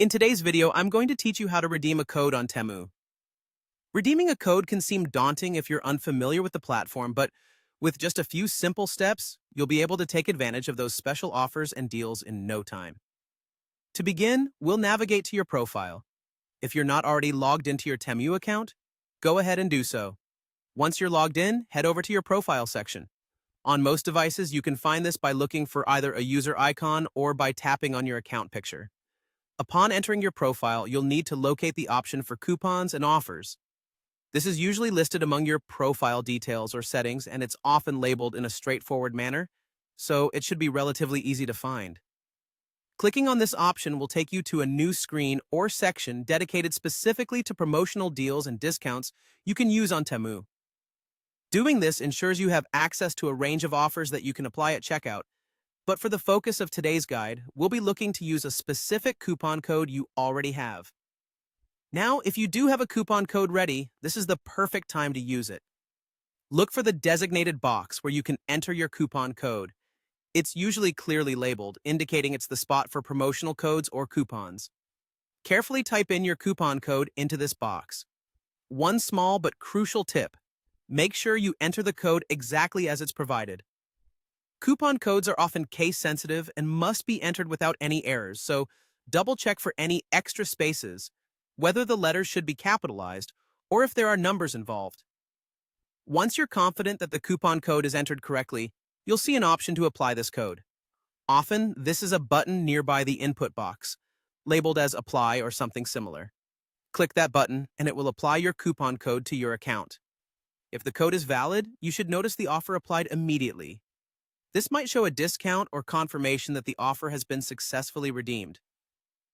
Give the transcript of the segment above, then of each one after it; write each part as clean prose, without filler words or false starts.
In today's video, I'm going to teach you how to redeem a code on Temu. Redeeming a code can seem daunting if you're unfamiliar with the platform, but with just a few simple steps, you'll be able to take advantage of those special offers and deals in no time. To begin, we'll navigate to your profile. If you're not already logged into your Temu account, go ahead and do so. Once you're logged in, head over to your profile section. On most devices, you can find this by looking for either a user icon or by tapping on your account picture. Upon entering your profile, you'll need to locate the option for coupons and offers. This is usually listed among your profile details or settings, and it's often labeled in a straightforward manner, so it should be relatively easy to find. Clicking on this option will take you to a new screen or section dedicated specifically to promotional deals and discounts you can use on Temu. Doing this ensures you have access to a range of offers that you can apply at checkout. But for the focus of today's guide, we'll be looking to use a specific coupon code you already have. Now, if you do have a coupon code ready, this is the perfect time to use it. Look for the designated box where you can enter your coupon code. It's usually clearly labeled, indicating it's the spot for promotional codes or coupons. Carefully type in your coupon code into this box. One small but crucial tip: make sure you enter the code exactly as it's provided. Coupon codes are often case-sensitive and must be entered without any errors, so double-check for any extra spaces, whether the letters should be capitalized, or if there are numbers involved. Once you're confident that the coupon code is entered correctly, you'll see an option to apply this code. Often, this is a button nearby the input box, labeled as Apply or something similar. Click that button, and it will apply your coupon code to your account. If the code is valid, you should notice the offer applied immediately. This might show a discount or confirmation that the offer has been successfully redeemed.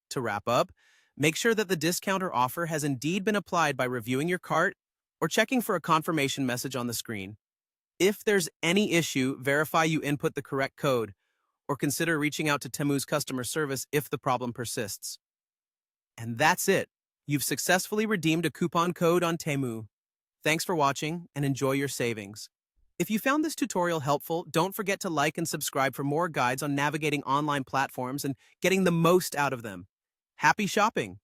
To wrap up, make sure that the discount or offer has indeed been applied by reviewing your cart or checking for a confirmation message on the screen. If there's any issue, verify you input the correct code, or consider reaching out to Temu's customer service if the problem persists. And that's it. You've successfully redeemed a coupon code on Temu. Thanks for watching, and enjoy your savings. If you found this tutorial helpful, don't forget to like and subscribe for more guides on navigating online platforms and getting the most out of them. Happy shopping!